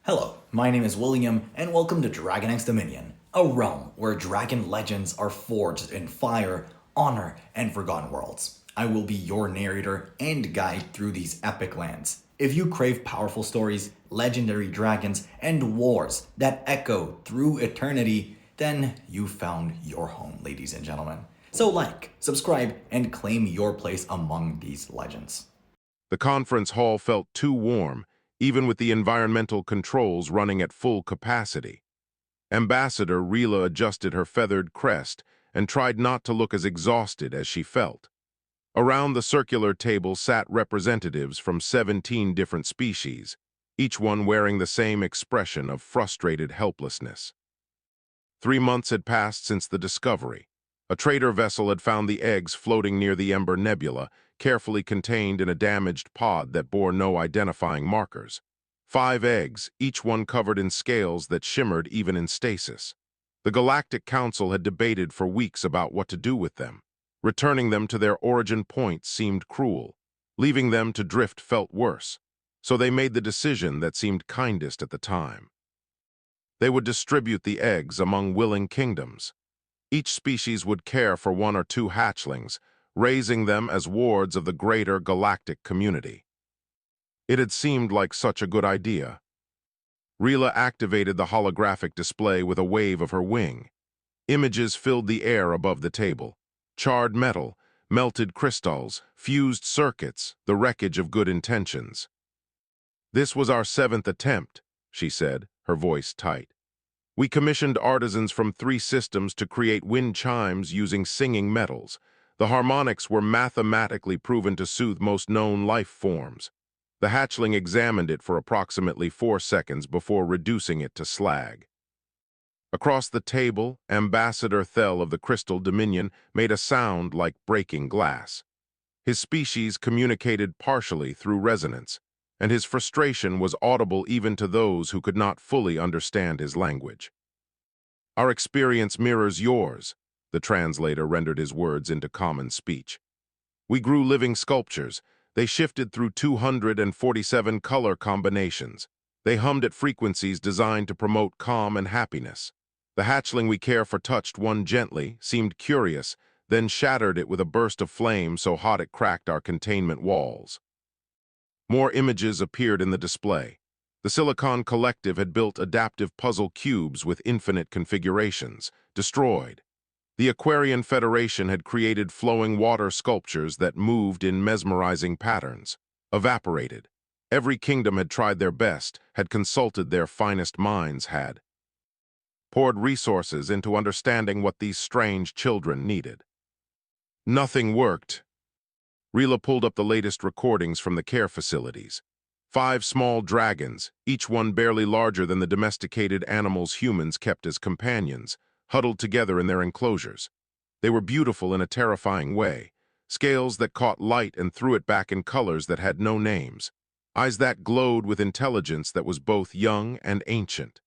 Hello, my name is William, and welcome to Dragon X Dominion, a realm where dragon legends are forged in fire, honor, and forgotten worlds. I will be your narrator and guide through these epic lands. If you crave powerful stories, legendary dragons, and wars that echo through eternity, then you found your home, ladies and gentlemen. So subscribe, and claim your place among these legends. The conference hall felt too warm, even with the environmental controls running at full capacity. Ambassador Rila adjusted her feathered crest and tried not to look as exhausted as she felt. Around the circular table sat representatives from 17 different species, each one wearing the same expression of frustrated helplessness. 3 months had passed since the discovery. A trader vessel had found the eggs floating near the Ember Nebula, carefully contained in a damaged pod that bore no identifying markers. 5 eggs, each one covered in scales that shimmered even in stasis. The Galactic Council had debated for weeks about what to do with them. Returning them to their origin point seemed cruel. Leaving them to drift felt worse. So they made the decision that seemed kindest at the time. They would distribute the eggs among willing kingdoms. Each species would care for 1 or 2 hatchlings, raising them as wards of the greater galactic community. It had seemed like such a good idea. Rila activated the holographic display with a wave of her wing. Images filled the air above the table. Charred metal, melted crystals, fused circuits, the wreckage of good intentions. "This was our 7th attempt," she said, her voice tight. "We commissioned artisans from 3 systems to create wind chimes using singing metals. The harmonics were mathematically proven to soothe most known life forms. The hatchling examined it for approximately 4 seconds before reducing it to slag." Across the table, Ambassador Thel of the Crystal Dominion made a sound like breaking glass. His species communicated partially through resonance, and his frustration was audible even to those who could not fully understand his language. "Our experience mirrors yours," the translator rendered his words into common speech. "We grew living sculptures. They shifted through 247 color combinations. They hummed at frequencies designed to promote calm and happiness. The hatchling we care for touched one gently, seemed curious, then shattered it with a burst of flame so hot it cracked our containment walls." More images appeared in the display. The Silicon Collective had built adaptive puzzle cubes with infinite configurations, destroyed. The Aquarian Federation had created flowing water sculptures that moved in mesmerizing patterns, evaporated. Every kingdom had tried their best, had consulted their finest minds, had poured resources into understanding what these strange children needed. Nothing worked. Rila pulled up the latest recordings from the care facilities. 5 small dragons, each one barely larger than the domesticated animals humans kept as companions, huddled together in their enclosures. They were beautiful in a terrifying way, scales that caught light and threw it back in colors that had no names, eyes that glowed with intelligence that was both young and ancient,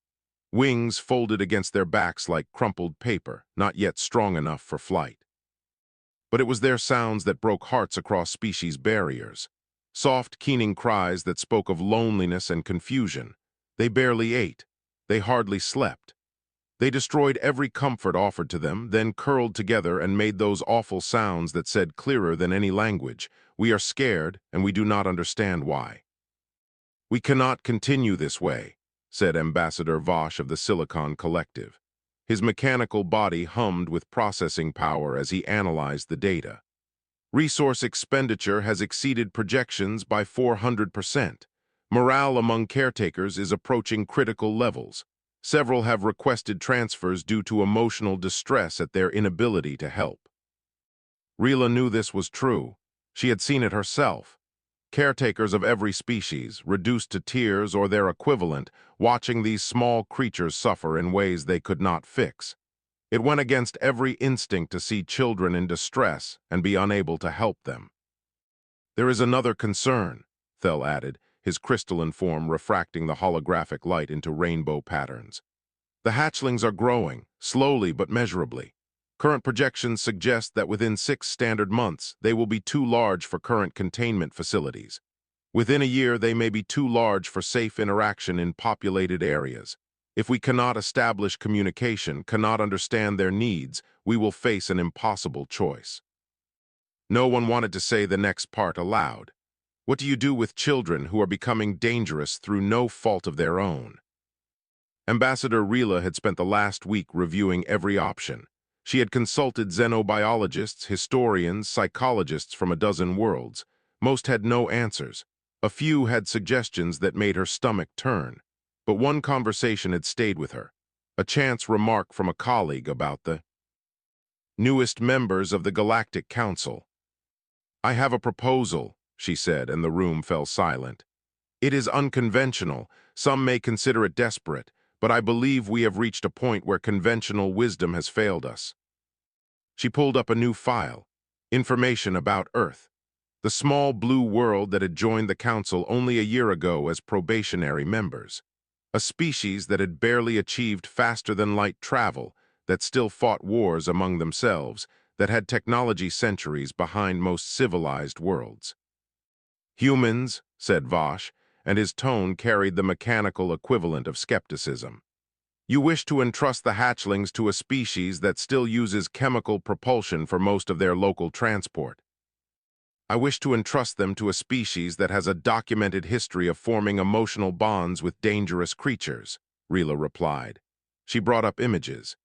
wings folded against their backs like crumpled paper, not yet strong enough for flight. But it was their sounds that broke hearts across species barriers. Soft, keening cries that spoke of loneliness and confusion. They barely ate. They hardly slept. They destroyed every comfort offered to them, then curled together and made those awful sounds that said clearer than any language, "We are scared, and we do not understand why." "We cannot continue this way," said Ambassador Vosh of the Silicon Collective. His mechanical body hummed with processing power as he analyzed the data. "Resource expenditure has exceeded projections by 400%. Morale among caretakers is approaching critical levels. Several have requested transfers due to emotional distress at their inability to help." Rila knew this was true. She had seen it herself. Caretakers of every species, reduced to tears or their equivalent, watching these small creatures suffer in ways they could not fix. It went against every instinct to see children in distress and be unable to help them. "There is another concern," Thel added, his crystalline form refracting the holographic light into rainbow patterns. "The hatchlings are growing, slowly but measurably. Current projections suggest that within 6 standard months, they will be too large for current containment facilities. Within a year, they may be too large for safe interaction in populated areas. If we cannot establish communication, cannot understand their needs, we will face an impossible choice. No one wanted to say the next part aloud. What do you do with children who are becoming dangerous through no fault of their own? Ambassador Rila had spent the last week reviewing every option. She had consulted xenobiologists, historians, psychologists from a dozen worlds. Most had no answers. A few had suggestions that made her stomach turn. But one conversation had stayed with her. A chance remark from a colleague about the newest members of the Galactic Council. "I have a proposal," she said, and the room fell silent. "It is unconventional. Some may consider it desperate, but I believe we have reached a point where conventional wisdom has failed us." She pulled up a new file. Information about Earth, the small blue world that had joined the Council only a year ago as probationary members. A species that had barely achieved faster-than-light travel, that still fought wars among themselves, that had technology centuries behind most civilized worlds. "Humans," said Vosh, and his tone carried the mechanical equivalent of skepticism. "You wish to entrust the hatchlings to a species that still uses chemical propulsion for most of their local transport." "I wish to entrust them to a species that has a documented history of forming emotional bonds with dangerous creatures," Rila replied. She brought up images.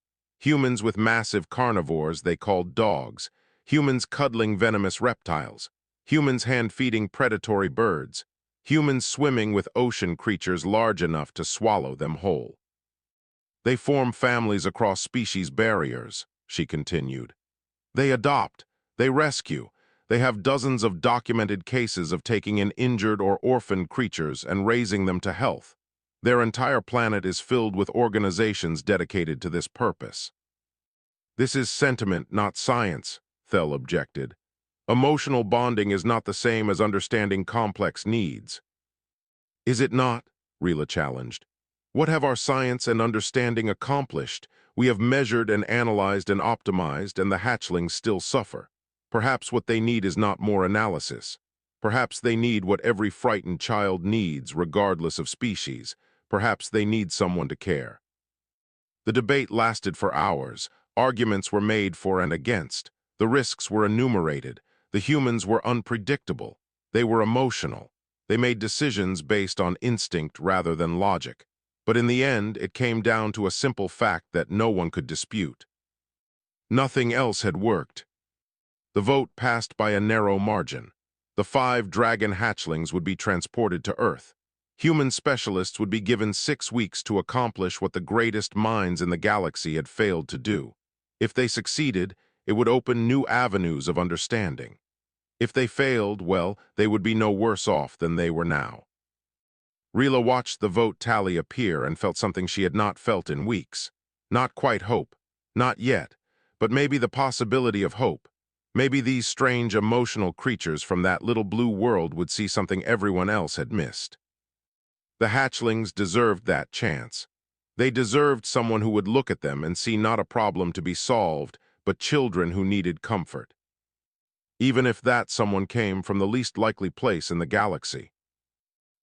Humans with massive carnivores they called dogs, humans cuddling venomous reptiles, humans hand-feeding predatory birds, humans swimming with ocean creatures large enough to swallow them whole. "They form families across species barriers," she continued. "They adopt, they rescue, they have dozens of documented cases of taking in injured or orphaned creatures and raising them to health. Their entire planet is filled with organizations dedicated to this purpose." "This is sentiment, not science," Thel objected. "Emotional bonding is not the same as understanding complex needs." "Is it not?" Rila challenged. "What have our science and understanding accomplished? We have measured and analyzed and optimized, and the hatchlings still suffer. Perhaps what they need is not more analysis. Perhaps they need what every frightened child needs, regardless of species. Perhaps they need someone to care." The debate lasted for hours. Arguments were made for and against. The risks were enumerated. The humans were unpredictable. They were emotional. They made decisions based on instinct rather than logic. But in the end, it came down to a simple fact that no one could dispute. Nothing else had worked. The vote passed by a narrow margin. The 5 dragon hatchlings would be transported to Earth. Human specialists would be given 6 weeks to accomplish what the greatest minds in the galaxy had failed to do. If they succeeded, it would open new avenues of understanding. If they failed, well, they would be no worse off than they were now. Rila watched the vote tally appear and felt something she had not felt in weeks. Not quite hope. Not yet. But maybe the possibility of hope. Maybe these strange emotional creatures from that little blue world would see something everyone else had missed. The hatchlings deserved that chance. They deserved someone who would look at them and see not a problem to be solved, but children who needed comfort. Even if that someone came from the least likely place in the galaxy.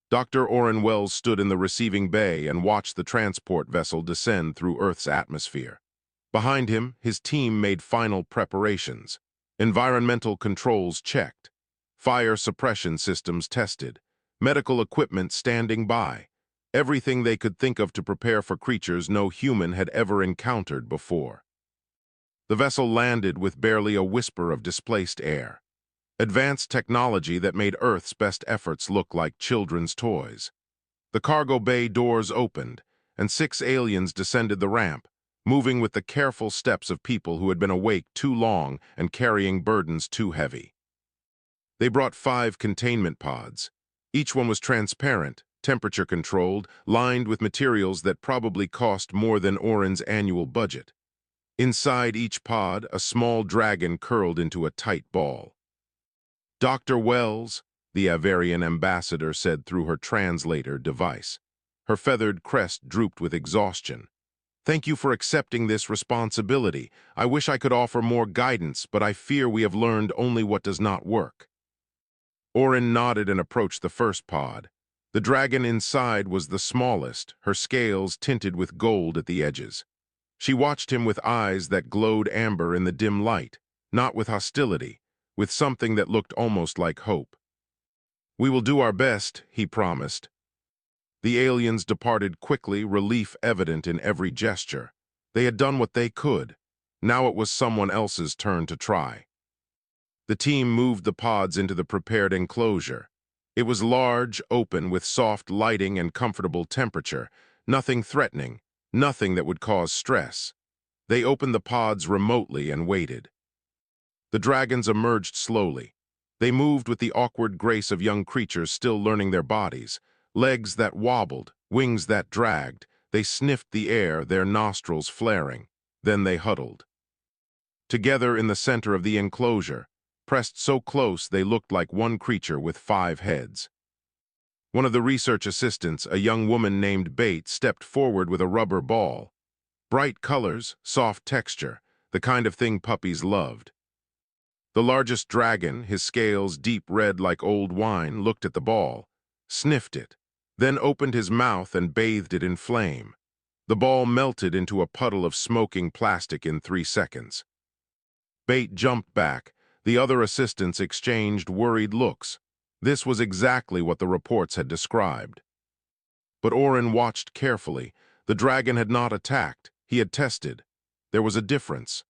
Dr. Orrin Wells stood in the receiving bay and watched the transport vessel descend through Earth's atmosphere. Behind him, his team made final preparations. Environmental controls checked. Fire suppression systems tested. Medical equipment standing by. Everything they could think of to prepare for creatures no human had ever encountered before. The vessel landed with barely a whisper of displaced air. Advanced technology that made Earth's best efforts look like children's toys. The cargo bay doors opened, and 6 aliens descended the ramp, moving with the careful steps of people who had been awake too long and carrying burdens too heavy. They brought 5 containment pods. Each one was transparent, temperature-controlled, lined with materials that probably cost more than Orin's annual budget. Inside each pod, a small dragon curled into a tight ball. "Dr. Wells," the Avarian ambassador said through her translator device. Her feathered crest drooped with exhaustion. "Thank you for accepting this responsibility. I wish I could offer more guidance, but I fear we have learned only what does not work." Orin nodded and approached the first pod. The dragon inside was the smallest, her scales tinted with gold at the edges. She watched him with eyes that glowed amber in the dim light, not with hostility, with something that looked almost like hope. "We will do our best," he promised. The aliens departed quickly, relief evident in every gesture. They had done what they could. Now it was someone else's turn to try. The team moved the pods into the prepared enclosure. It was large, open, with soft lighting and comfortable temperature. Nothing threatening, nothing that would cause stress. They opened the pods remotely and waited. The dragons emerged slowly. They moved with the awkward grace of young creatures still learning their bodies. Legs that wobbled, wings that dragged. They sniffed the air, their nostrils flaring. Then they huddled. Together in the center of the enclosure, pressed so close they looked like one creature with 5 heads. One of the research assistants, a young woman named Bate, stepped forward with a rubber ball. Bright colors, soft texture, the kind of thing puppies loved. The largest dragon, his scales deep red like old wine, looked at the ball, sniffed it, then opened his mouth and bathed it in flame. The ball melted into a puddle of smoking plastic in 3 seconds. Bate jumped back. The other assistants exchanged worried looks. This was exactly what the reports had described. But Orin watched carefully. The dragon had not attacked. He had tested. There was a difference.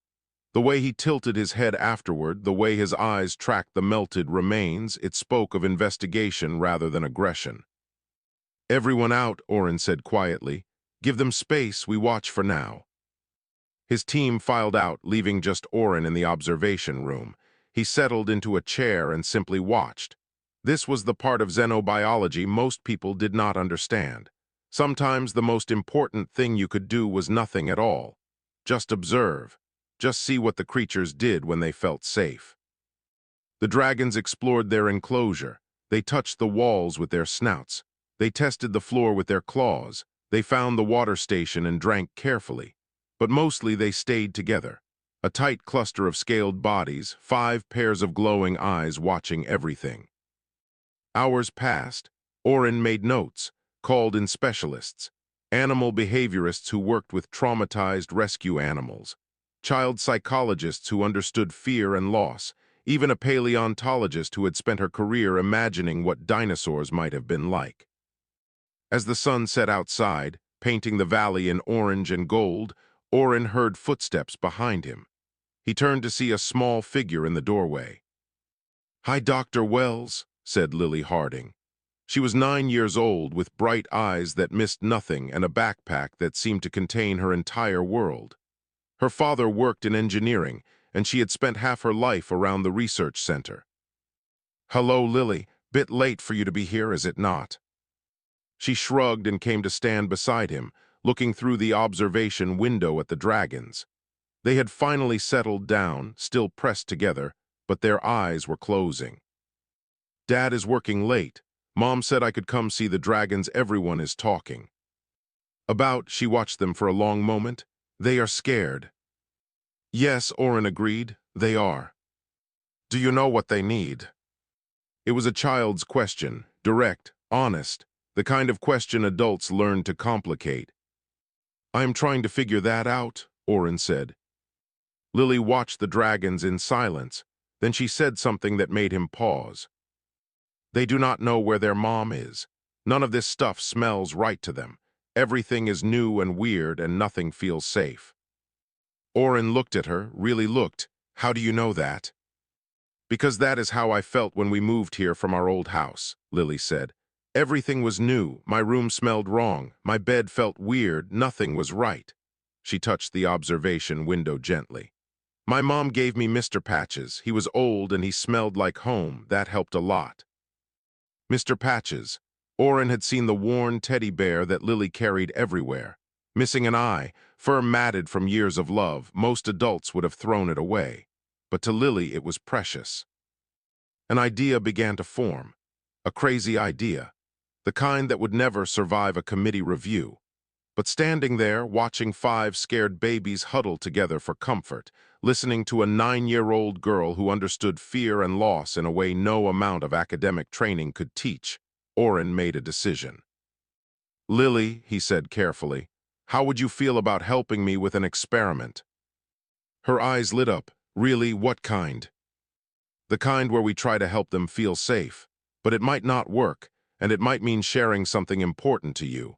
The way he tilted his head afterward, the way his eyes tracked the melted remains, it spoke of investigation rather than aggression. "Everyone out," Orin said quietly. "Give them space, we watch for now." His team filed out, leaving just Orin in the observation room. He settled into a chair and simply watched. This was the part of xenobiology most people did not understand. Sometimes the most important thing you could do was nothing at all. Just observe. Just see what the creatures did when they felt safe. The dragons explored their enclosure. They touched the walls with their snouts. They tested the floor with their claws. They found the water station and drank carefully. But mostly they stayed together. A tight cluster of scaled bodies, 5 pairs of glowing eyes watching everything. Hours passed. Orin made notes, called in specialists, animal behaviorists who worked with traumatized rescue animals, child psychologists who understood fear and loss, even a paleontologist who had spent her career imagining what dinosaurs might have been like. As the sun set outside, painting the valley in orange and gold, Orin heard footsteps behind him. He turned to see a small figure in the doorway. "Hi, Dr. Wells," said Lily Harding. She was 9 years old, with bright eyes that missed nothing and a backpack that seemed to contain her entire world. Her father worked in engineering, and she had spent half her life around the research center. "Hello, Lily. Bit late for you to be here, is it not?" She shrugged and came to stand beside him, looking through the observation window at the dragons. They had finally settled down, still pressed together, but their eyes were closing. "Dad is working late. Mom said I could come see the dragons everyone is talking." She watched them for a long moment. "They are scared." "Yes," Orin agreed, "they are." "Do you know what they need?" It was a child's question, direct, honest, the kind of question adults learn to complicate. "I am trying to figure that out," Orin said. Lily watched the dragons in silence. Then she said something that made him pause. "They do not know where their mom is. None of this stuff smells right to them. Everything is new and weird, and nothing feels safe." Orin looked at her, really looked. "How do you know that?" "Because that is how I felt when we moved here from our old house," Lily said. "Everything was new. My room smelled wrong. My bed felt weird. Nothing was right." She touched the observation window gently. "My mom gave me Mr. Patches. He was old and he smelled like home. That helped a lot." Mr. Patches. Orin had seen the worn teddy bear that Lily carried everywhere. Missing an eye, fur matted from years of love, most adults would have thrown it away. But to Lily it was precious. An idea began to form. A crazy idea. The kind that would never survive a committee review. But standing there, watching 5 scared babies huddle together for comfort, listening to a 9-year-old girl who understood fear and loss in a way no amount of academic training could teach, Oren made a decision. "Lily," he said carefully, "how would you feel about helping me with an experiment?" Her eyes lit up. "Really, what kind?" "The kind where we try to help them feel safe. But it might not work, and it might mean sharing something important to you."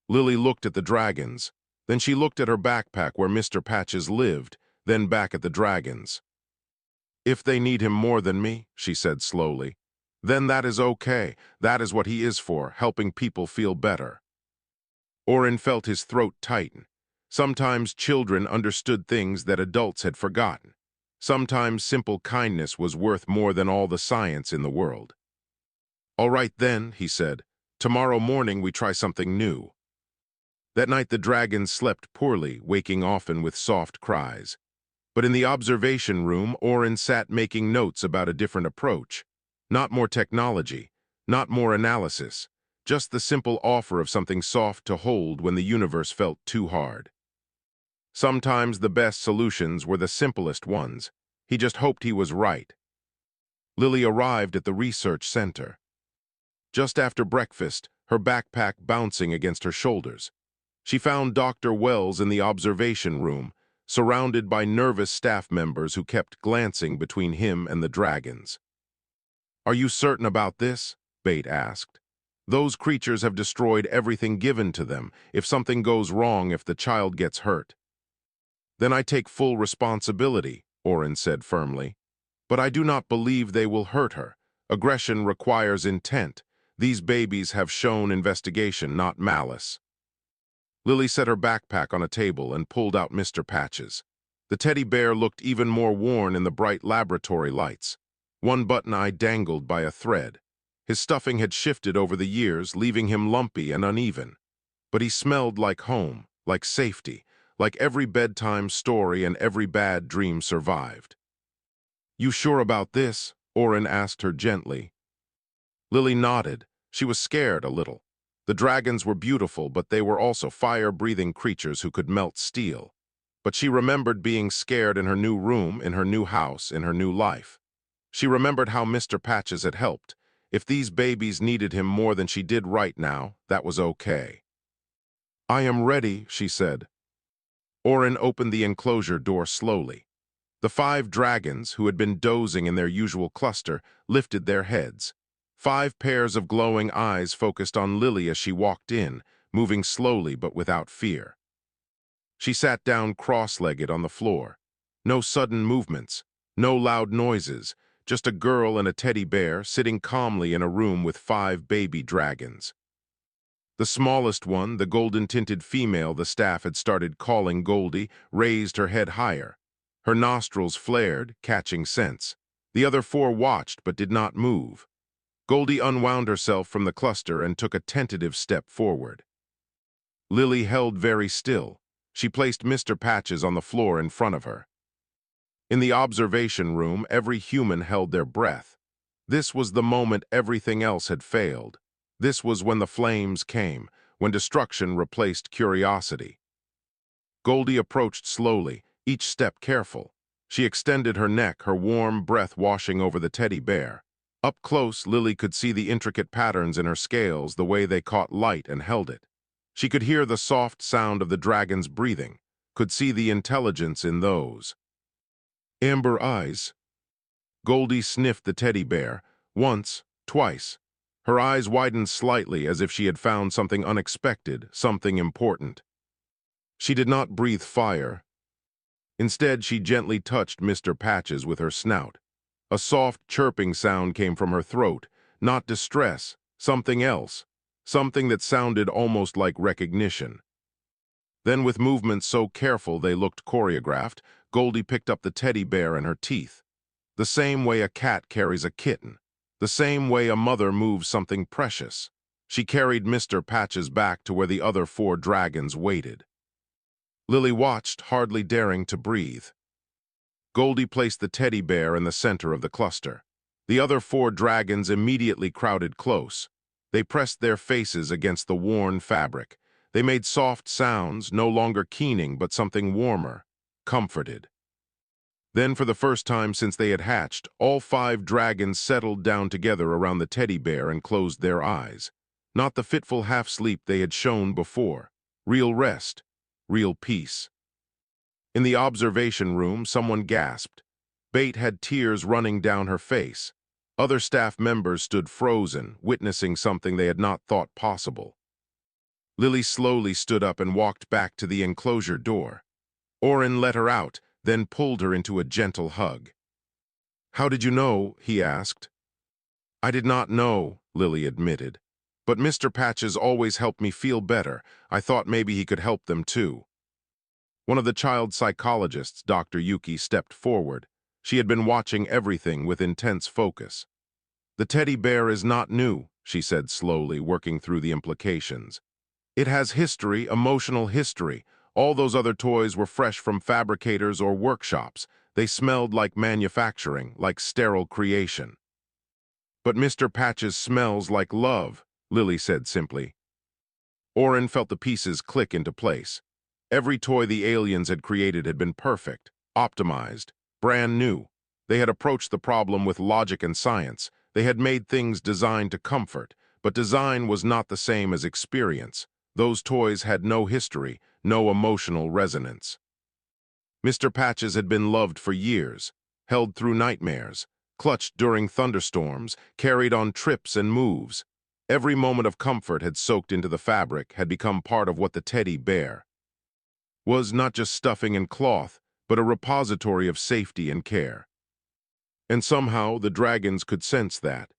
Lily looked at the dragons. Then she looked at her backpack where Mr. Patches lived, then back at the dragons. "If they need him more than me," she said slowly, "then that is okay. That is what he is for, helping people feel better." Oren felt his throat tighten. Sometimes children understood things that adults had forgotten. Sometimes simple kindness was worth more than all the science in the world. "All right then," he said. "Tomorrow morning we try something new." That night the dragons slept poorly, waking often with soft cries. But in the observation room, Oren sat making notes about a different approach. Not more technology, not more analysis, just the simple offer of something soft to hold when the universe felt too hard. Sometimes the best solutions were the simplest ones. He just hoped he was right. Lily arrived at the research center. Just after breakfast, her backpack bouncing against her shoulders. She found Dr. Wells in the observation room, surrounded by nervous staff members who kept glancing between him and the dragons. "Are you certain about this?" Bate asked. "Those creatures have destroyed everything given to them. If something goes wrong, if the child gets hurt." "Then I take full responsibility," Oren said firmly. "But I do not believe they will hurt her. Aggression requires intent. These babies have shown investigation, not malice." Lily set her backpack on a table and pulled out Mr. Patches. The teddy bear looked even more worn in the bright laboratory lights. One button eye dangled by a thread. His stuffing had shifted over the years, leaving him lumpy and uneven. But he smelled like home, like safety, like every bedtime story and every bad dream survived. "You sure about this?" Oren asked her gently. Lily nodded. She was scared a little. The dragons were beautiful, but they were also fire-breathing creatures who could melt steel. But she remembered being scared in her new room, in her new house, in her new life. She remembered how Mr. Patches had helped. If these babies needed him more than she did right now, that was okay. "I am ready," she said. Oren opened the enclosure door slowly. The 5 dragons, who had been dozing in their usual cluster, lifted their heads. 5 pairs of glowing eyes focused on Lily as she walked in, moving slowly but without fear. She sat down cross-legged on the floor. No sudden movements, no loud noises, just a girl and a teddy bear sitting calmly in a room with 5 baby dragons. The smallest one, the golden-tinted female the staff had started calling Goldie, raised her head higher. Her nostrils flared, catching scents. The other 4 watched but did not move. Goldie unwound herself from the cluster and took a tentative step forward. Lily held very still. She placed Mr. Patches on the floor in front of her. In the observation room, every human held their breath. This was the moment everything else had failed. This was when the flames came, when destruction replaced curiosity. Goldie approached slowly, each step careful. She extended her neck, her warm breath washing over the teddy bear. Up close, Lily could see the intricate patterns in her scales, the way they caught light and held it. She could hear the soft sound of the dragon's breathing, could see the intelligence in those. Amber eyes. Goldie sniffed the teddy bear, once, twice. Her eyes widened slightly as if she had found something unexpected, something important. She did not breathe fire. Instead, she gently touched Mr. Patches with her snout. A soft chirping sound came from her throat, not distress, something else, something that sounded almost like recognition. Then, with movements so careful they looked choreographed, Goldie picked up the teddy bear in her teeth. The same way a cat carries a kitten, the same way a mother moves something precious. She carried Mr. Patches back to where the other 4 dragons waited. Lily watched, hardly daring to breathe. Goldie placed the teddy bear in the center of the cluster. The other 4 dragons immediately crowded close. They pressed their faces against the worn fabric. They made soft sounds, no longer keening, but something warmer, comforted. Then, for the first time since they had hatched, all 5 dragons settled down together around the teddy bear and closed their eyes. Not the fitful half-sleep they had shown before. Real rest, real peace. In the observation room, someone gasped. Bate had tears running down her face. Other staff members stood frozen, witnessing something they had not thought possible. Lily slowly stood up and walked back to the enclosure door. Orin let her out, then pulled her into a gentle hug. "How did you know?" he asked. "I did not know," Lily admitted. "But Mr. Patches always helped me feel better. I thought maybe he could help them too." One of the child psychologists, Dr. Yuki, stepped forward. She had been watching everything with intense focus. "The teddy bear is not new," she said slowly, working through the implications. "It has history, emotional history. All those other toys were fresh from fabricators or workshops. They smelled like manufacturing, like sterile creation." "But Mr. Patches smells like love," Lily said simply. Orin felt the pieces click into place. Every toy the aliens had created had been perfect, optimized, brand new. They had approached the problem with logic and science. They had made things designed to comfort, but design was not the same as experience. Those toys had no history, no emotional resonance. Mr. Patches had been loved for years, held through nightmares, clutched during thunderstorms, carried on trips and moves. Every moment of comfort had soaked into the fabric, had become part of what the teddy bear was, not just stuffing and cloth, but a repository of safety and care. And somehow the dragons could sense that.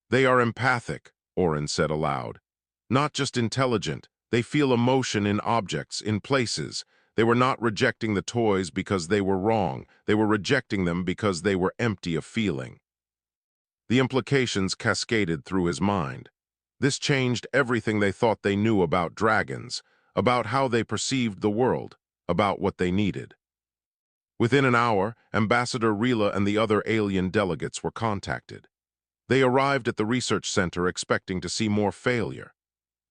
"They are empathic," Orin said aloud. "Not just intelligent, they feel emotion in objects, in places. They were not rejecting the toys because they were wrong. They were rejecting them because they were empty of feeling." The implications cascaded through his mind. This changed everything they thought they knew about dragons, about how they perceived the world, about what they needed. Within an hour, Ambassador Rila and the other alien delegates were contacted. They arrived at the research center expecting to see more failure.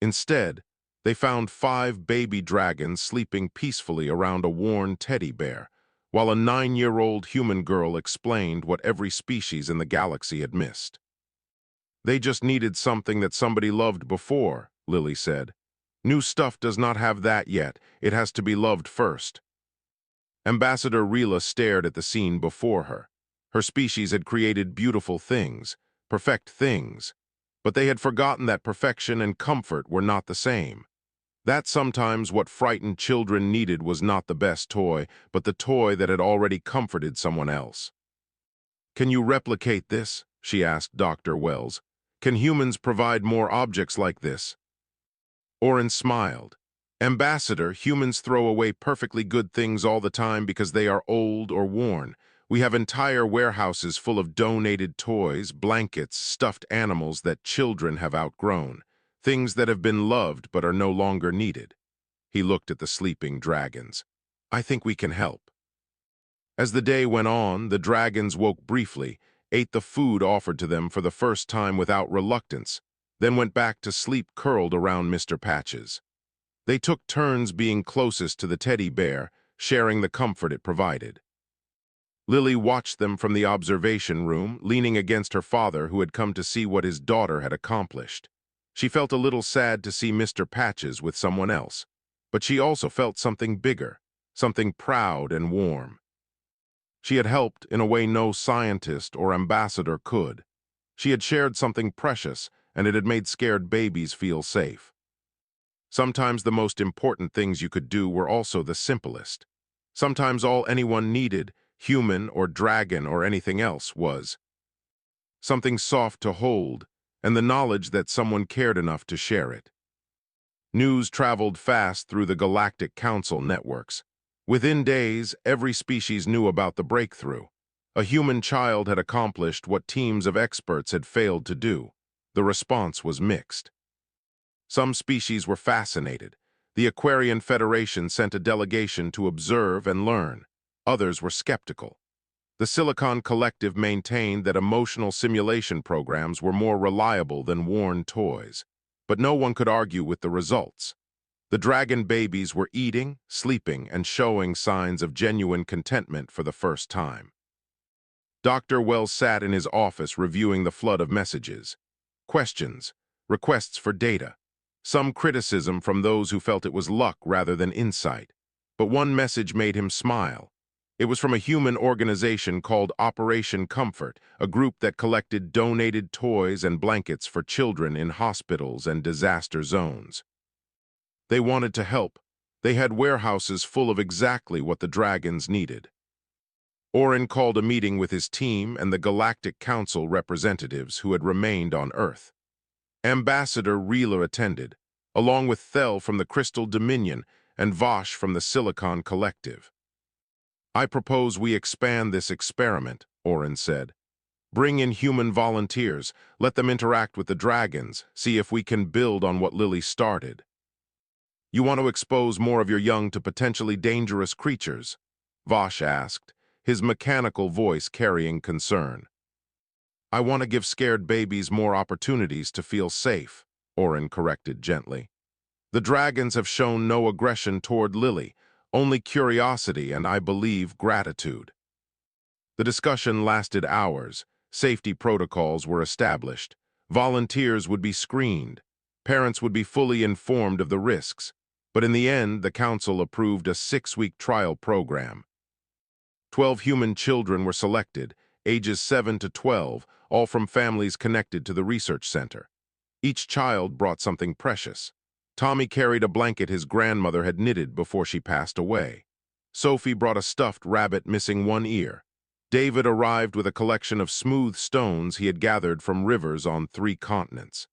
Instead, they found 5 baby dragons sleeping peacefully around a worn teddy bear, while a 9-year-old human girl explained what every species in the galaxy had missed. "They just needed something that somebody loved before," Lily said. "New stuff does not have that yet. It has to be loved first." Ambassador Rila stared at the scene before her. Her species had created beautiful things, perfect things, but they had forgotten that perfection and comfort were not the same. That sometimes what frightened children needed was not the best toy, but the toy that had already comforted someone else. "Can you replicate this?" she asked Dr. Wells. "Can humans provide more objects like this?" Orin smiled. "Ambassador, humans throw away perfectly good things all the time because they are old or worn. We have entire warehouses full of donated toys, blankets, stuffed animals that children have outgrown, things that have been loved but are no longer needed." He looked at the sleeping dragons. "I think we can help." As the day went on, the dragons woke briefly, ate the food offered to them for the first time without reluctance, then went back to sleep curled around Mr. Patches. They took turns being closest to the teddy bear, sharing the comfort it provided. Lily watched them from the observation room, leaning against her father who had come to see what his daughter had accomplished. She felt a little sad to see Mr. Patches with someone else, but she also felt something bigger, something proud and warm. She had helped in a way no scientist or ambassador could. She had shared something precious, and it had made scared babies feel safe. Sometimes the most important things you could do were also the simplest. Sometimes all anyone needed, human or dragon or anything else, was something soft to hold, and the knowledge that someone cared enough to share it. News traveled fast through the Galactic Council networks. Within days, every species knew about the breakthrough. A human child had accomplished what teams of experts had failed to do. The response was mixed. Some species were fascinated. The Aquarian Federation sent a delegation to observe and learn. Others were skeptical. The Silicon Collective maintained that emotional simulation programs were more reliable than worn toys. But no one could argue with the results. The dragon babies were eating, sleeping, and showing signs of genuine contentment for the first time. Dr. Wells sat in his office reviewing the flood of messages. Questions, requests for data, some criticism from those who felt it was luck rather than insight. But one message made him smile. It was from a human organization called Operation Comfort, a group that collected donated toys and blankets for children in hospitals and disaster zones. They wanted to help. They had warehouses full of exactly what the dragons needed. Orin called a meeting with his team and the Galactic Council representatives who had remained on Earth. Ambassador Reela attended, along with Thel from the Crystal Dominion and Vosh from the Silicon Collective. "I propose we expand this experiment," Orin said. "Bring in human volunteers, let them interact with the dragons, see if we can build on what Lily started." "You want to expose more of your young to potentially dangerous creatures?" Vosh asked, his mechanical voice carrying concern. "I want to give scared babies more opportunities to feel safe," Orin corrected gently. "The dragons have shown no aggression toward Lily, only curiosity and, I believe, gratitude." The discussion lasted hours. Safety protocols were established. Volunteers would be screened. Parents would be fully informed of the risks. But in the end, the council approved a 6-week trial program. 12 human children were selected, ages 7 to 12, all from families connected to the research center. Each child brought something precious. Tommy carried a blanket his grandmother had knitted before she passed away. Sophie brought a stuffed rabbit missing one ear. David arrived with a collection of smooth stones he had gathered from rivers on 3 continents.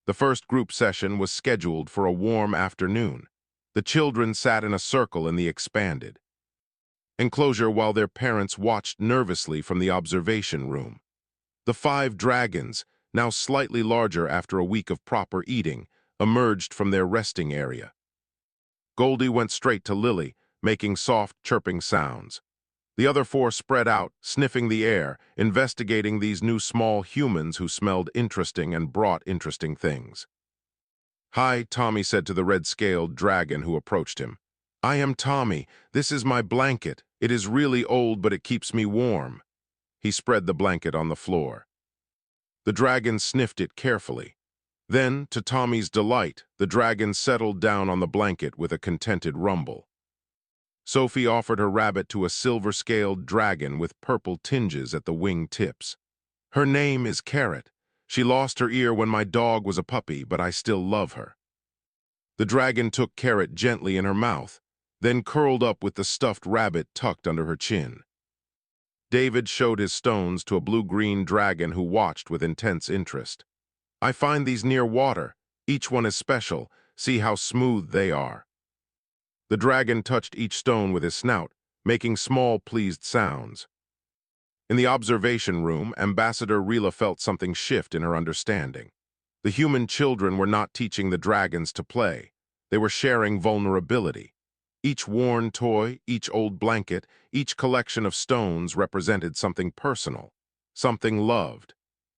The first group session was scheduled for a warm afternoon. The children sat in a circle in the expanded enclosure while their parents watched nervously from the observation room. The 5 dragons, now slightly larger after a week of proper eating, emerged from their resting area. Goldie went straight to Lily, making soft, chirping sounds. The other 4 spread out, sniffing the air, investigating these new small humans who smelled interesting and brought interesting things. "Hi," Tommy said to the red-scaled dragon who approached him. "I am Tommy. This is my blanket. It is really old, but it keeps me warm." He spread the blanket on the floor. The dragon sniffed it carefully. Then, to Tommy's delight, the dragon settled down on the blanket with a contented rumble. Sophie offered her rabbit to a silver-scaled dragon with purple tinges at the wing tips. "Her name is Carrot. She lost her ear when my dog was a puppy, but I still love her." The dragon took Carrot gently in her mouth, then curled up with the stuffed rabbit tucked under her chin. David showed his stones to a blue-green dragon who watched with intense interest. "I find these near water. Each one is special. See how smooth they are." The dragon touched each stone with his snout, making small, pleased sounds. In the observation room, Ambassador Reela felt something shift in her understanding. The human children were not teaching the dragons to play. They were sharing vulnerability. Each worn toy, each old blanket, each collection of stones represented something personal, something loved.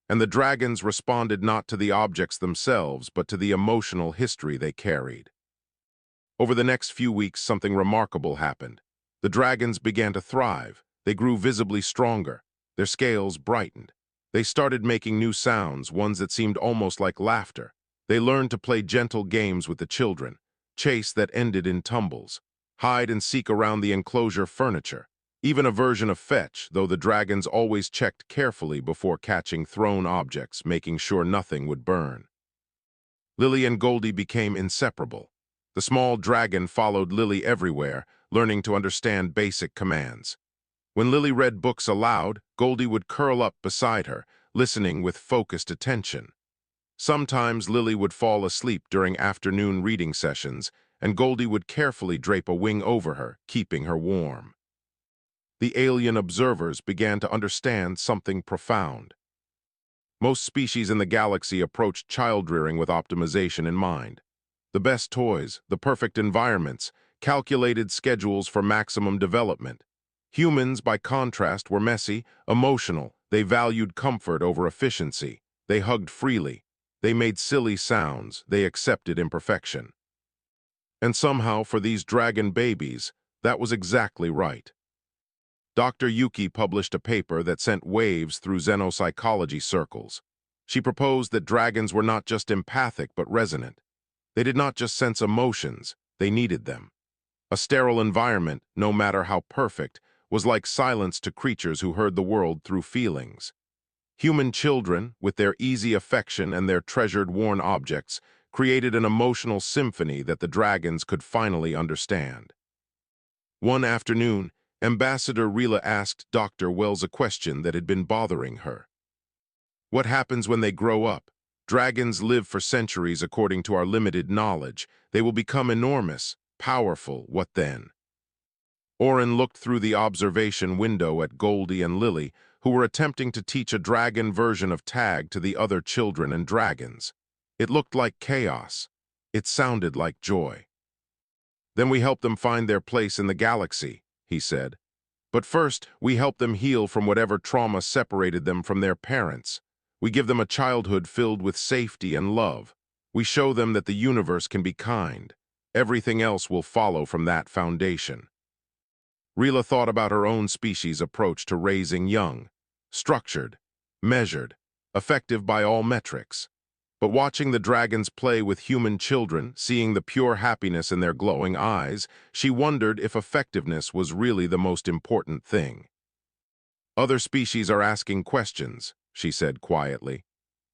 And the dragons responded not to the objects themselves, but to the emotional history they carried. Over the next few weeks, something remarkable happened. The dragons began to thrive. They grew visibly stronger. Their scales brightened. They started making new sounds, ones that seemed almost like laughter. They learned to play gentle games with the children, chase that ended in tumbles, hide and seek around the enclosure furniture, even a version of fetch, though the dragons always checked carefully before catching thrown objects, making sure nothing would burn. Lily and Goldie became inseparable. The small dragon followed Lily everywhere, learning to understand basic commands. When Lily read books aloud, Goldie would curl up beside her, listening with focused attention. Sometimes Lily would fall asleep during afternoon reading sessions, and Goldie would carefully drape a wing over her, keeping her warm. The alien observers began to understand something profound. Most species in the galaxy approached child-rearing with optimization in mind. The best toys, the perfect environments, calculated schedules for maximum development. Humans, by contrast, were messy, emotional. They valued comfort over efficiency. They hugged freely. They made silly sounds. They accepted imperfection. And somehow, for these dragon babies, that was exactly right. Dr. Yuki published a paper that sent waves through xenopsychology circles. She proposed that dragons were not just empathic but resonant. They did not just sense emotions, they needed them. A sterile environment, no matter how perfect, was like silence to creatures who heard the world through feelings. Human children, with their easy affection and their treasured worn objects, created an emotional symphony that the dragons could finally understand. One afternoon, Ambassador Rila asked Dr. Wells a question that had been bothering her. What happens when they grow up? Dragons live for centuries according to our limited knowledge. They will become enormous, powerful. What then? Oren looked through the observation window at Goldie and Lily, who were attempting to teach a dragon version of tag to the other children and dragons. It looked like chaos. It sounded like joy. Then we help them find their place in the galaxy, he said. But first, we help them heal from whatever trauma separated them from their parents. We give them a childhood filled with safety and love. We show them that the universe can be kind. Everything else will follow from that foundation. Rila thought about her own species' approach to raising young. Structured, measured, effective by all metrics. But watching the dragons play with human children, seeing the pure happiness in their glowing eyes, she wondered if effectiveness was really the most important thing. Other species are asking questions, she said quietly.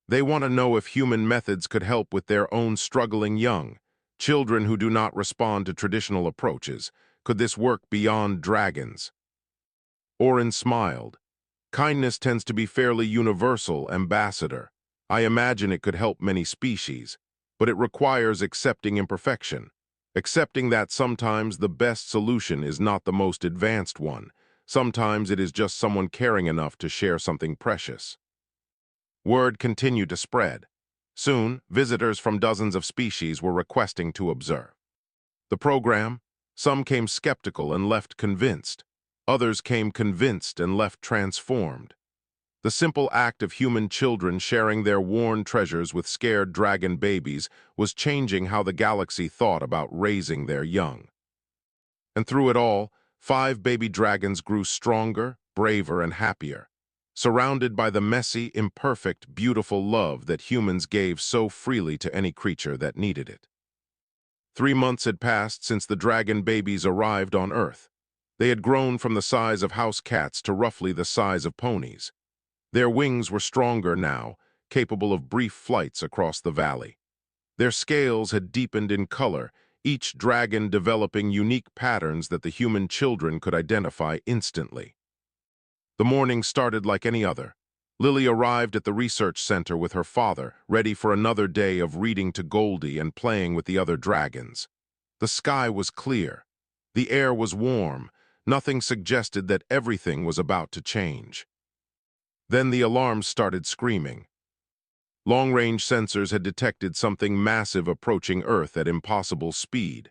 They want to know if human methods could help with their own struggling young, children who do not respond to traditional approaches. Could this work beyond dragons? Oren smiled. Kindness tends to be fairly universal, Ambassador. I imagine it could help many species, but it requires accepting imperfection, accepting that sometimes the best solution is not the most advanced one. Sometimes it is just someone caring enough to share something precious. Word continued to spread. Soon, visitors from dozens of species were requesting to observe the program. Some came skeptical and left convinced. Others came convinced and left transformed. The simple act of human children sharing their worn treasures with scared dragon babies was changing how the galaxy thought about raising their young. And through it all, 5 baby dragons grew stronger, braver, and happier, surrounded by the messy, imperfect, beautiful love that humans gave so freely to any creature that needed it. 3 months had passed since the dragon babies arrived on Earth. They had grown from the size of house cats to roughly the size of ponies. Their wings were stronger now, capable of brief flights across the valley. Their scales had deepened in color, each dragon developing unique patterns that the human children could identify instantly. The morning started like any other. Lily arrived at the research center with her father, ready for another day of reading to Goldie and playing with the other dragons. The sky was clear. The air was warm. Nothing suggested that everything was about to change. Then the alarms started screaming. Long-range sensors had detected something massive approaching Earth at impossible speed.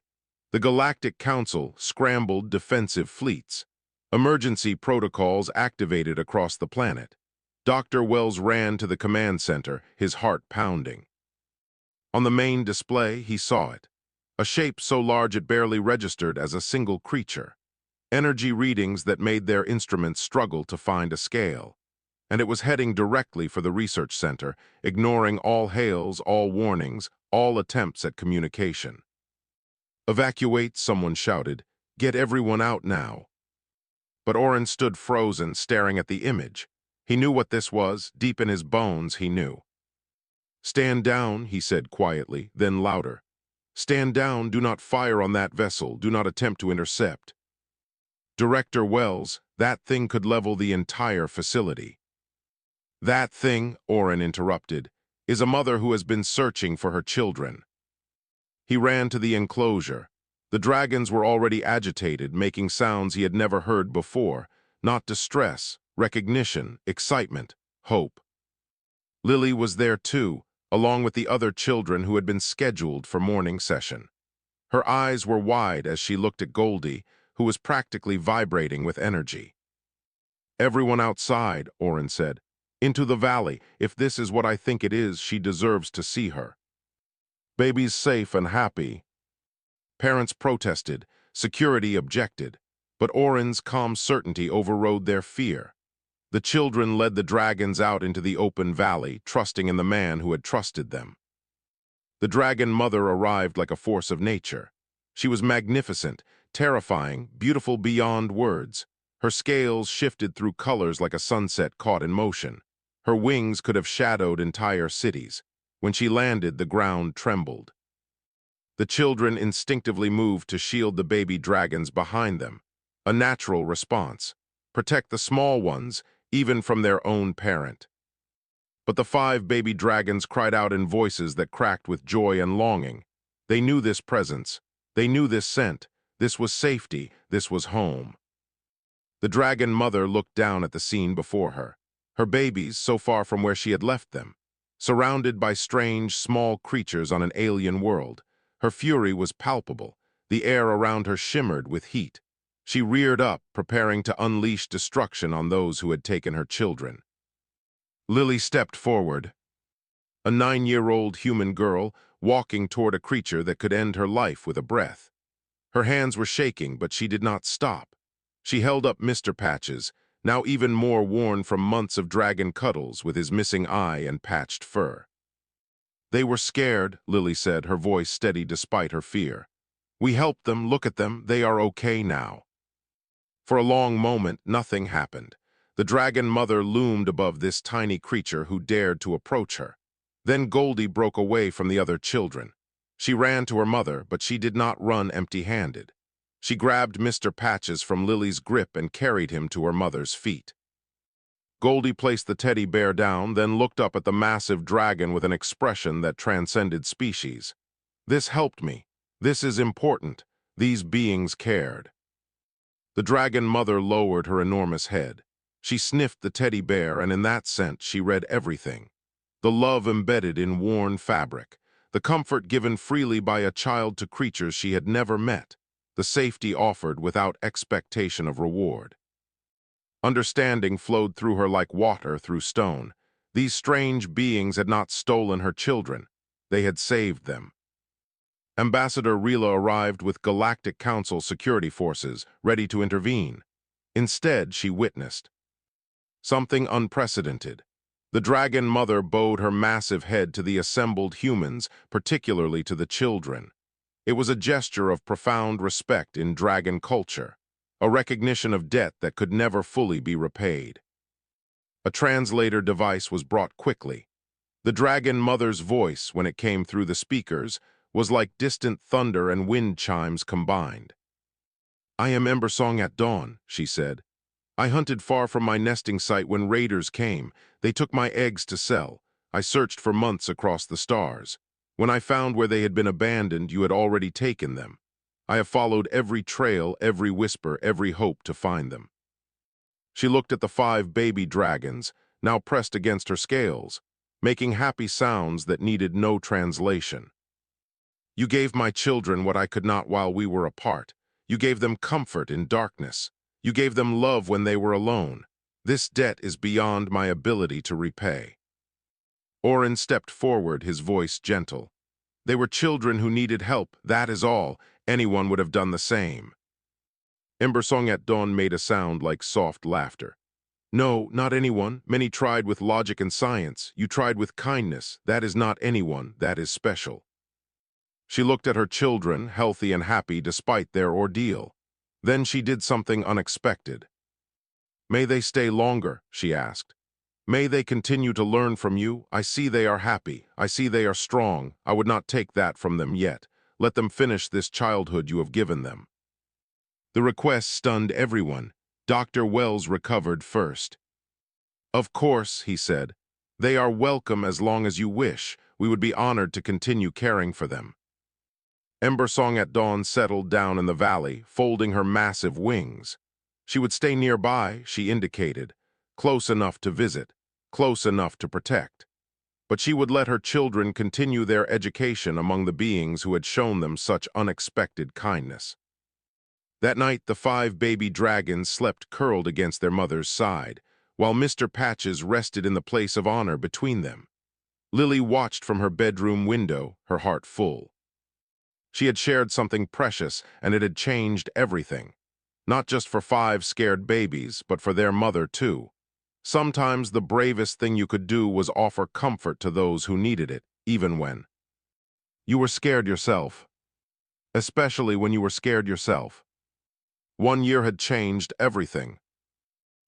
The Galactic Council scrambled defensive fleets. Emergency protocols activated across the planet. Dr. Wells ran to the command center, his heart pounding. On the main display, he saw it. A shape so large it barely registered as a single creature. Energy readings that made their instruments struggle to find a scale. And it was heading directly for the research center, ignoring all hails, all warnings, all attempts at communication. "Evacuate," someone shouted. "Get everyone out now." But Oren stood frozen, staring at the image. He knew what this was. Deep in his bones, he knew. "Stand down," he said quietly, then louder. "Stand down, do not fire on that vessel, do not attempt to intercept." "Director Wells, that thing could level the entire facility." "That thing," Oren interrupted, "is a mother who has been searching for her children." He ran to the enclosure. The dragons were already agitated, making sounds he had never heard before, not distress, recognition, excitement, hope. Lily was there too, along with the other children who had been scheduled for morning session. Her eyes were wide as she looked at Goldie, who was practically vibrating with energy. "Everyone outside," Oren said. "Into the valley. If this is what I think it is, she deserves to see her. Baby's safe and happy." Parents protested, security objected, but Orin's calm certainty overrode their fear. The children led the dragons out into the open valley, trusting in the man who had trusted them. The dragon mother arrived like a force of nature. She was magnificent, terrifying, beautiful beyond words. Her scales shifted through colors like a sunset caught in motion. Her wings could have shadowed entire cities. When she landed, the ground trembled. The children instinctively moved to shield the baby dragons behind them. A natural response. Protect the small ones, even from their own parent. But the 5 baby dragons cried out in voices that cracked with joy and longing. They knew this presence. They knew this scent. This was safety. This was home. The dragon mother looked down at the scene before her. Her babies, so far from where she had left them. Surrounded by strange, small creatures on an alien world. Her fury was palpable. The air around her shimmered with heat. She reared up, preparing to unleash destruction on those who had taken her children. Lily stepped forward, a 9-year-old human girl walking toward a creature that could end her life with a breath. Her hands were shaking, but she did not stop. She held up Mr. Patches, now even more worn from months of dragon cuddles with his missing eye and patched fur. They were scared, Lily said, her voice steady despite her fear. We helped them, look at them, they are okay now. For a long moment, nothing happened. The dragon mother loomed above this tiny creature who dared to approach her. Then Goldie broke away from the other children. She ran to her mother, but she did not run empty-handed. She grabbed Mr. Patches from Lily's grip and carried him to her mother's feet. Goldie placed the teddy bear down, then looked up at the massive dragon with an expression that transcended species. This helped me. This is important. These beings cared. The dragon mother lowered her enormous head. She sniffed the teddy bear, and in that scent she read everything. The love embedded in worn fabric, the comfort given freely by a child to creatures she had never met, the safety offered without expectation of reward. Understanding flowed through her like water through stone. These strange beings had not stolen her children. They had saved them. Ambassador Rila arrived with Galactic Council security forces, ready to intervene. Instead, she witnessed something unprecedented. The dragon mother bowed her massive head to the assembled humans, particularly to the children. It was a gesture of profound respect in dragon culture, a recognition of debt that could never fully be repaid. A translator device was brought quickly. The dragon mother's voice, when it came through the speakers, was like distant thunder and wind chimes combined. I am Embersong at dawn, she said. I hunted far from my nesting site when raiders came. They took my eggs to sell. I searched for months across the stars. When I found where they had been abandoned, you had already taken them. I have followed every trail, every whisper, every hope to find them. She looked at the 5 baby dragons, now pressed against her scales, making happy sounds that needed no translation. You gave my children what I could not while we were apart. You gave them comfort in darkness. You gave them love when they were alone. This debt is beyond my ability to repay. Orin stepped forward, his voice gentle. They were children who needed help, that is all. Anyone would have done the same. Embersong at dawn made a sound like soft laughter. No, not anyone. Many tried with logic and science. You tried with kindness. That is not anyone. That is special. She looked at her children, healthy and happy despite their ordeal. Then she did something unexpected. May they stay longer, she asked. May they continue to learn from you. I see they are happy. I see they are strong. I would not take that from them yet. Let them finish this childhood you have given them. The request stunned everyone. Dr. Wells recovered first. Of course, he said. They are welcome as long as you wish. We would be honored to continue caring for them. Embersong at dawn settled down in the valley, folding her massive wings. She would stay nearby, she indicated, close enough to visit, close enough to protect. But she would let her children continue their education among the beings who had shown them such unexpected kindness. That night, the 5 baby dragons slept curled against their mother's side, while Mr. Patches rested in the place of honor between them. Lily watched from her bedroom window, her heart full. She had shared something precious, and it had changed everything. Not just for 5 scared babies, but for their mother too. Sometimes the bravest thing you could do was offer comfort to those who needed it, even when you were scared yourself. Especially when you were scared yourself. 1 year had changed everything.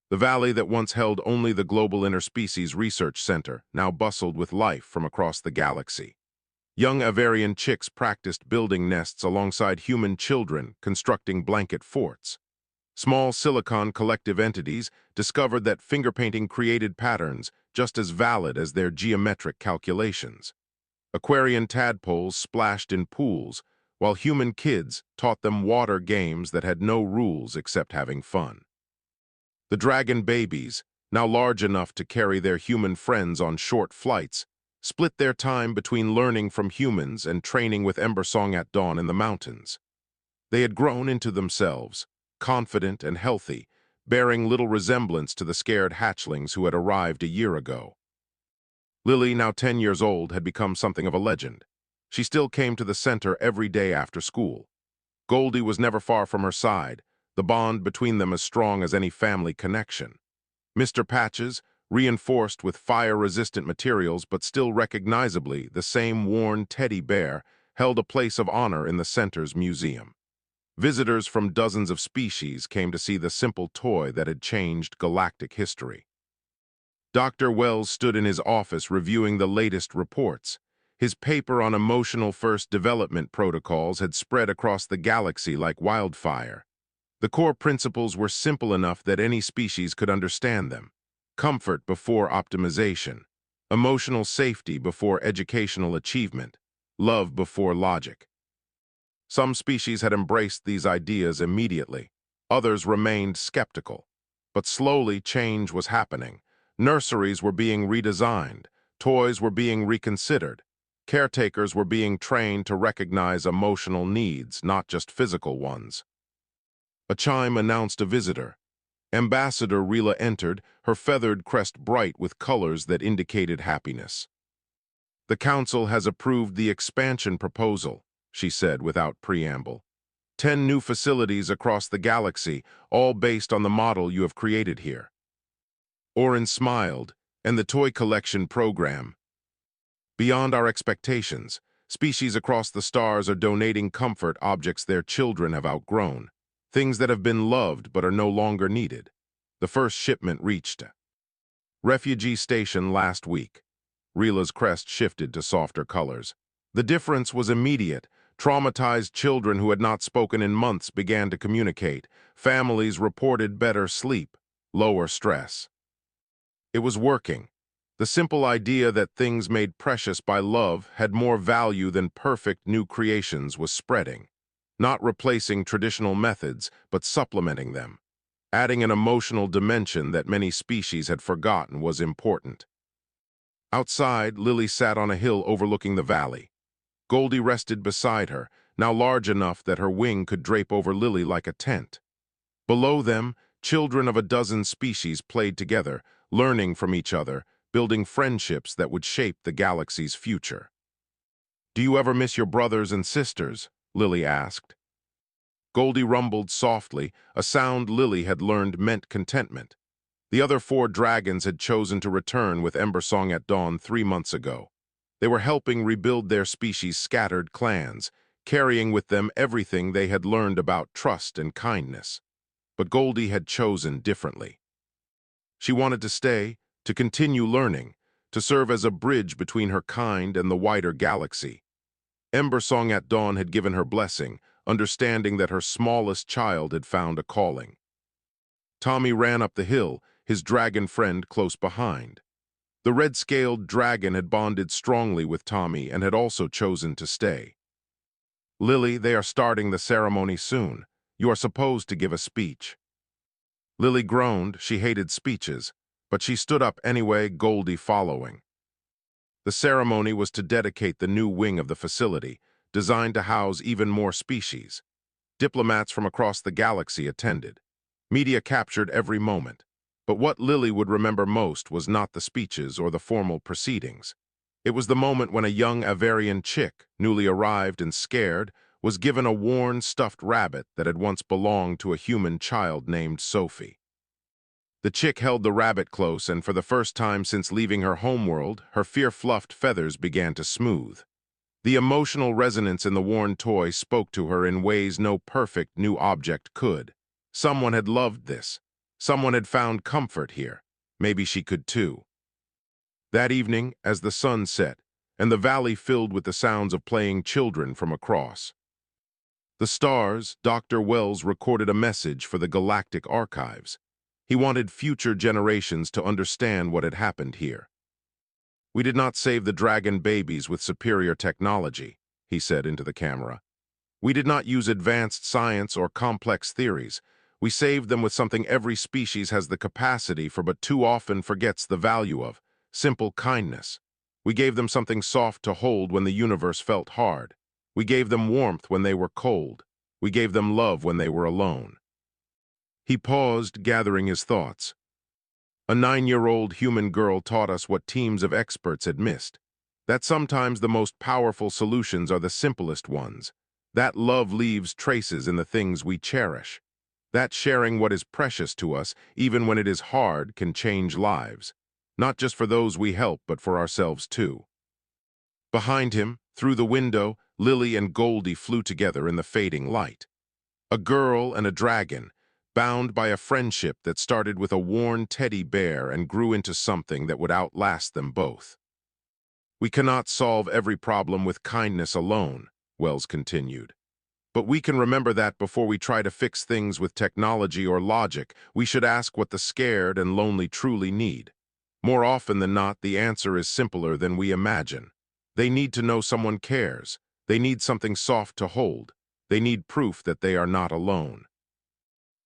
The valley that once held only the Global Interspecies Research Center now bustled with life from across the galaxy. Young Avarian chicks practiced building nests alongside human children constructing blanket forts. Small silicon collective entities discovered that fingerpainting created patterns just as valid as their geometric calculations. Aquarian tadpoles splashed in pools, while human kids taught them water games that had no rules except having fun. The dragon babies, now large enough to carry their human friends on short flights, split their time between learning from humans and training with Embersong at dawn in the mountains. They had grown into themselves, confident and healthy, bearing little resemblance to the scared hatchlings who had arrived a year ago. Lily, now 10 years old, had become something of a legend. She still came to the center every day after school. Goldie was never far from her side, the bond between them as strong as any family connection. Mr. Patches, reinforced with fire-resistant materials but still recognizably the same worn teddy bear, held a place of honor in the center's museum. Visitors from dozens of species came to see the simple toy that had changed galactic history. Dr. Wells stood in his office reviewing the latest reports. His paper on emotional first development protocols had spread across the galaxy like wildfire. The core principles were simple enough that any species could understand them. Comfort before optimization, emotional safety before educational achievement, love before logic. Some species had embraced these ideas immediately. Others remained skeptical. But slowly change was happening. Nurseries were being redesigned. Toys were being reconsidered. Caretakers were being trained to recognize emotional needs, not just physical ones. A chime announced a visitor. Ambassador Rila entered, her feathered crest bright with colors that indicated happiness. "The Council has approved the expansion proposal," she said without preamble. 10 new facilities across the galaxy, all based on the model you have created here. Orin smiled, "And the toy collection program. Beyond our expectations, species across the stars are donating comfort objects their children have outgrown. Things that have been loved but are no longer needed." The first shipment reached Refugee Station last week. Rila's crest shifted to softer colors. The difference was immediate. Traumatized children who had not spoken in months began to communicate. Families reported better sleep, lower stress. It was working. The simple idea that things made precious by love had more value than perfect new creations was spreading. Not replacing traditional methods, but supplementing them. Adding an emotional dimension that many species had forgotten was important. Outside, Lily sat on a hill overlooking the valley. Goldie rested beside her, now large enough that her wing could drape over Lily like a tent. Below them, children of a dozen species played together, learning from each other, building friendships that would shape the galaxy's future. "Do you ever miss your brothers and sisters?" Lily asked. Goldie rumbled softly, a sound Lily had learned meant contentment. The other 4 dragons had chosen to return with Embersong at dawn 3 months ago. They were helping rebuild their species' scattered clans, carrying with them everything they had learned about trust and kindness. But Goldie had chosen differently. She wanted to stay, to continue learning, to serve as a bridge between her kind and the wider galaxy. Embersong at dawn had given her blessing, understanding that her smallest child had found a calling. Tommy ran up the hill, his dragon friend close behind. The red-scaled dragon had bonded strongly with Tommy and had also chosen to stay. "Lily, they are starting the ceremony soon. You are supposed to give a speech." Lily groaned. She hated speeches, but she stood up anyway, Goldie following. The ceremony was to dedicate the new wing of the facility, designed to house even more species. Diplomats from across the galaxy attended. Media captured every moment. But what Lily would remember most was not the speeches or the formal proceedings. It was the moment when a young Avarian chick, newly arrived and scared, was given a worn, stuffed rabbit that had once belonged to a human child named Sophie. The chick held the rabbit close, and for the first time since leaving her homeworld, her fear-fluffed feathers began to smooth. The emotional resonance in the worn toy spoke to her in ways no perfect new object could. Someone had loved this. Someone had found comfort here. Maybe she could too. That evening, as the sun set, and the valley filled with the sounds of playing children from across the stars, Dr. Wells recorded a message for the Galactic Archives. He wanted future generations to understand what had happened here. "We did not save the dragon babies with superior technology," he said into the camera. "We did not use advanced science or complex theories. We saved them with something every species has the capacity for but too often forgets the value of: simple kindness. We gave them something soft to hold when the universe felt hard. We gave them warmth when they were cold. We gave them love when they were alone." He paused, gathering his thoughts. A 9-year-old human girl taught us what teams of experts had missed: that sometimes the most powerful solutions are the simplest ones. That love leaves traces in the things we cherish. That sharing what is precious to us, even when it is hard, can change lives. Not just for those we help, but for ourselves too. Behind him, through the window, Lily and Goldie flew together in the fading light. A girl and a dragon, bound by a friendship that started with a worn teddy bear and grew into something that would outlast them both. "We cannot solve every problem with kindness alone," Wells continued. "But we can remember that before we try to fix things with technology or logic, we should ask what the scared and lonely truly need. More often than not, the answer is simpler than we imagine. They need to know someone cares. They need something soft to hold. They need proof that they are not alone."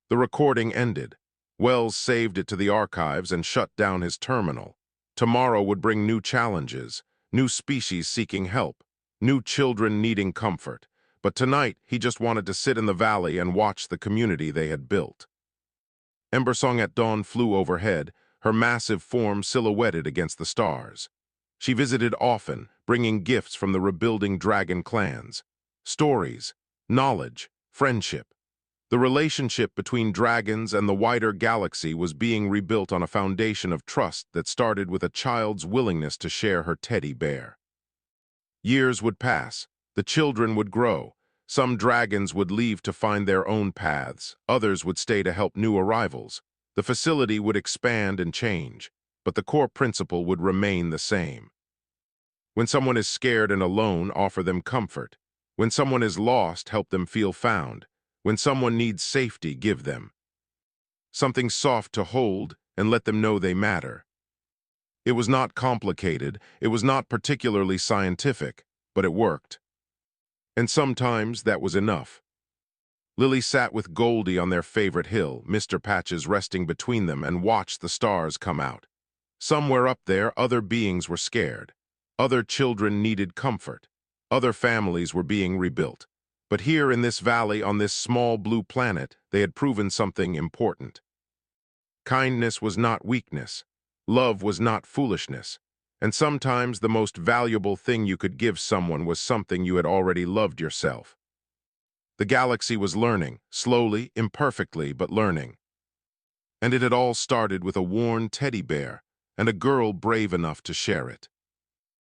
The recording ended. Wells saved it to the archives and shut down his terminal. Tomorrow would bring new challenges, new species seeking help, new children needing comfort. But tonight, he just wanted to sit in the valley and watch the community they had built. Embersong at dawn flew overhead, her massive form silhouetted against the stars. She visited often, bringing gifts from the rebuilding dragon clans. Stories, knowledge, friendship. The relationship between dragons and the wider galaxy was being rebuilt on a foundation of trust that started with a child's willingness to share her teddy bear. Years would pass. The children would grow. Some dragons would leave to find their own paths. Others would stay to help new arrivals. The facility would expand and change, but the core principle would remain the same. When someone is scared and alone, offer them comfort. When someone is lost, help them feel found. When someone needs safety, give them something soft to hold and let them know they matter. It was not complicated, it was not particularly scientific, but it worked. And sometimes that was enough. Lily sat with Goldie on their favorite hill, Mr. Patches resting between them, and watched the stars come out. Somewhere up there, other beings were scared. Other children needed comfort. Other families were being rebuilt. But here in this valley, on this small blue planet, they had proven something important. Kindness was not weakness. Love was not foolishness. And sometimes the most valuable thing you could give someone was something you had already loved yourself. The galaxy was learning, slowly, imperfectly, but learning. And it had all started with a worn teddy bear and a girl brave enough to share it.